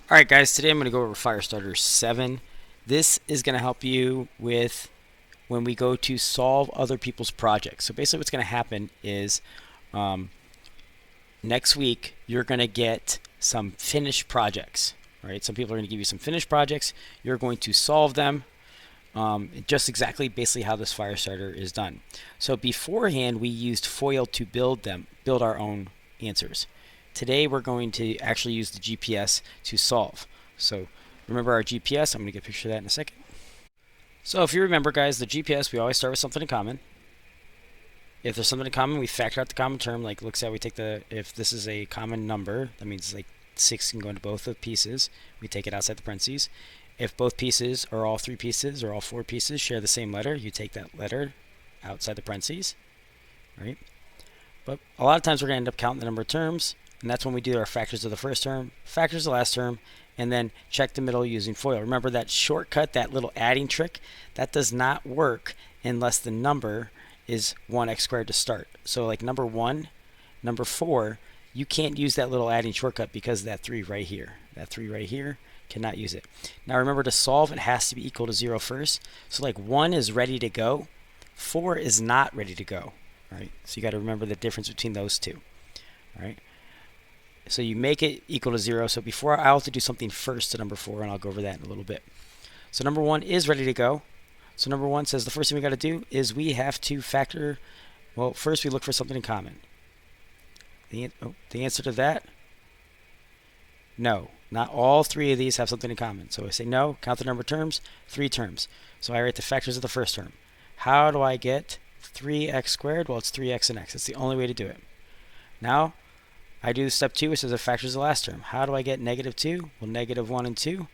Alright guys, today I'm going to go over Firestarter 7. This is going to help you with when we go to solve other people's projects. So basically what's going to happen is um, next week you're going to get some finished projects. Right? Some people are going to give you some finished projects. You're going to solve them just exactly basically how this Firestarter is done. So beforehand we used Foil to build our own answers. Today we're going to actually use the GPS to solve. So remember our GPS. I'm going to get a picture of that in a second. So if you remember, guys, the GPS, we always start with something in common. If there's something in common, we factor out the common term. Like, let's say we take if this is a common number, that means like 6 can go into both of the pieces. We take it outside the parentheses. If both pieces or all 3 pieces or all 4 pieces share the same letter, you take that letter outside the parentheses, right? But a lot of times we're going to end up counting the number of terms, and that's when we do our factors of the first term, factors of the last term, and then check the middle using FOIL. Remember that shortcut, that little adding trick, that does not work unless the number is 1x squared to start. So like number 1, number 4, you can't use that little adding shortcut because of that 3 right here. That 3 right here, cannot use it. Now remember, to solve, it has to be equal to 0 first. So like 1 is ready to go, 4 is not ready to go. Right? So you got to remember the difference between those two. All right? So you make it equal to 0. So before, I'll have to do something first to number 4, and I'll go over that in a little bit. So number 1 is ready to go. So number 1 says the first thing we got to do is we have to factor. Well, first we look for something in common. The answer to that, no. Not all 3 of these have something in common. So I say no, count the number of terms, 3 terms. So I write the factors of the first term. How do I get 3x squared? Well, it's 3x and x. That's the only way to do it. Now, I do step 2, which is the factors of the last term. How do I get negative 2? Well, negative 1 and 2.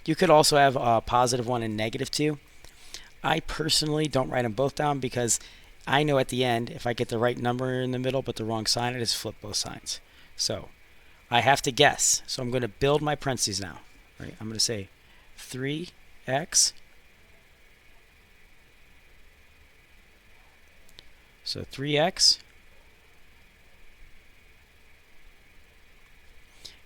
You could also have positive 1 and negative 2. I personally don't write them both down because I know at the end, if I get the right number in the middle but the wrong sign, I just flip both signs. So I have to guess. So I'm going to build my parentheses now. Right? I'm going to say 3x. So 3x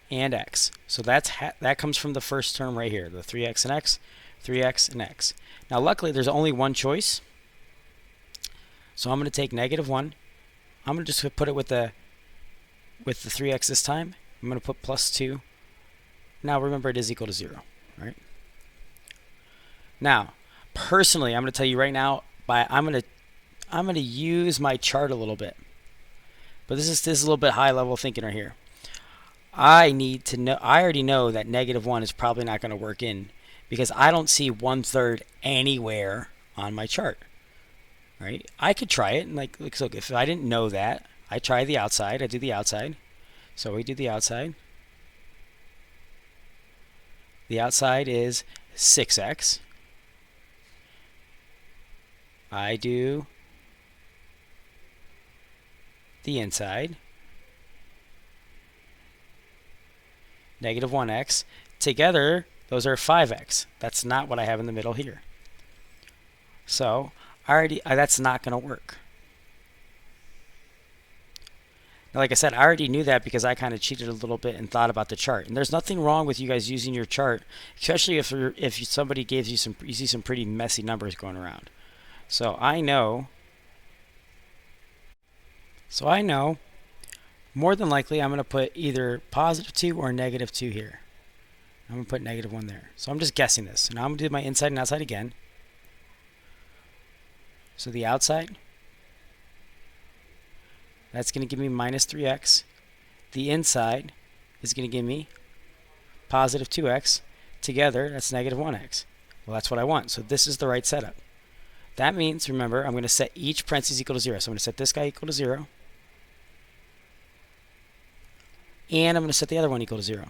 and x. So that comes from the first term right here, the 3x and x, 3x and x. Now luckily there's only one choice. So I'm going to take negative 1. I'm going to just put it with the 3x this time. I'm going to put plus 2. Now remember, it is equal to 0, right? Now, personally, I'm going to tell you right now, I'm going to use my chart a little bit. But this is a little bit high level thinking right here. I already know that negative 1 is probably not going to work in because I don't see 1/3 anywhere on my chart. Right? I could try it, and like look, if I didn't know that, I try the outside. I do the outside. So we do the outside. The outside is 6x. I do the inside. Negative 1x. Together, those are 5x. That's not what I have in the middle here. So that's not going to work. Now, like I said, I already knew that because I kind of cheated a little bit and thought about the chart. And there's nothing wrong with you guys using your chart, especially if somebody gives you you see some pretty messy numbers going around. So I know more than likely I'm going to put either positive 2 or negative 2 here. I'm going to put negative 1 there. So I'm just guessing this. So now I'm going to do my inside and outside again. So the outside, that's going to give me minus 3x. The inside is going to give me positive 2x. Together, that's negative 1x. Well, that's what I want. So this is the right setup. That means, remember, I'm going to set each parentheses equal to 0. So I'm going to set this guy equal to 0. And I'm going to set the other one equal to 0.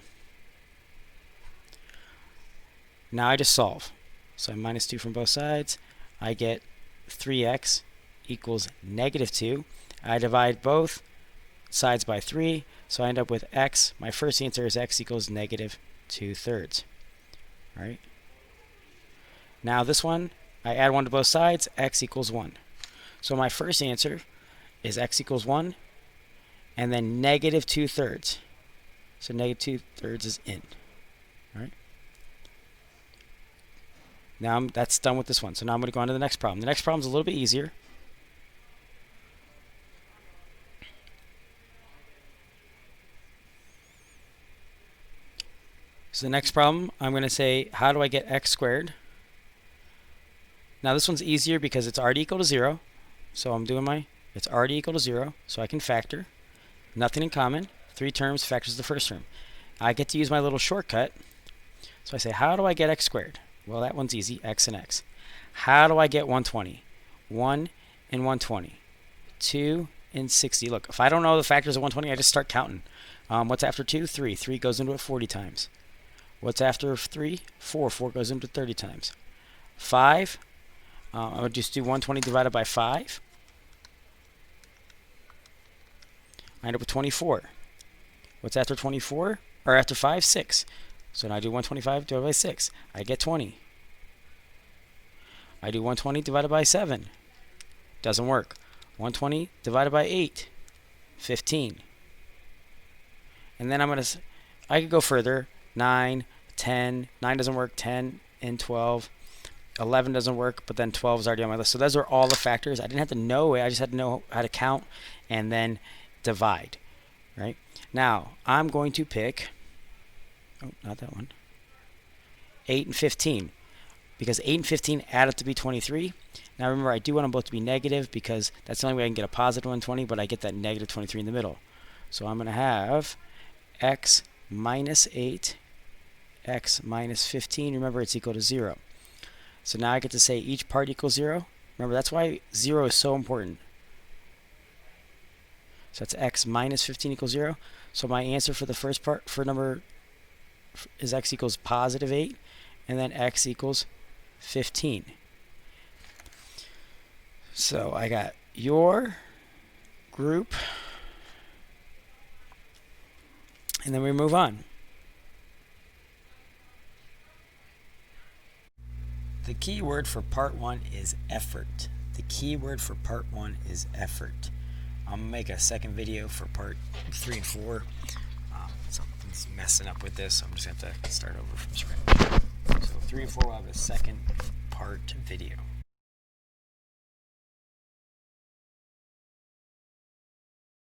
Now I just solve. So I minus 2 from both sides. I get 3x equals negative 2. I divide both sides by 3. So I end up with x. My first answer is x equals negative 2/3. Right? Now this one, I add 1 to both sides. X equals 1. So my first answer is x equals 1. And then negative 2/3. So negative 2/3 is in. All right. Now that's done with this one. So now I'm going to go on to the next problem. The next problem is a little bit easier. So the next problem, I'm going to say, how do I get x squared? Now this one's easier because it's already equal to 0. So I'm doing it's already equal to 0, so I can factor. Nothing in common. 3 terms factors the first term. I get to use my little shortcut. So I say, how do I get x squared? Well, that one's easy, x and x. How do I get 120? 1 and 120. 2 and 60. Look, if I don't know the factors of 120, I just start counting. What's after 2? 3. 3 goes into it 40 times. What's after 3? 4. 4 goes into 30 times. 5, I would just do 120 divided by 5. I end up with 24. What's after 24? Or after 5? 6. So now I do 125 divided by 6. I get 20. I do 120 divided by 7. Doesn't work. 120 divided by 8. 15. And then I could go further. 9, 10. 9 doesn't work. 10 and 12. 11 doesn't work, but then 12 is already on my list. So those are all the factors. I didn't have to know it. I just had to know how to count and then divide. Right? Now, I'm going to pick, oh, not that one, 8 and 15. Because 8 and 15 add up to be 23. Now remember, I do want them both to be negative because that's the only way I can get a positive 120, but I get that negative 23 in the middle. So I'm going to have x minus 8, x minus 15. Remember, it's equal to 0. So now I get to say each part equals 0. Remember, that's why 0 is so important. So that's x minus 15 equals 0. So my answer for the first part for number is x equals positive 8, and then x equals 15. So I got your group, and then we move on. The key word for part 1 is effort. The key word for part 1 is effort. I'm going to make a second video for part 3 and 4. Something's messing up with this, so I'm just going to have to start over from scratch. So 3 and 4 will have a second part video.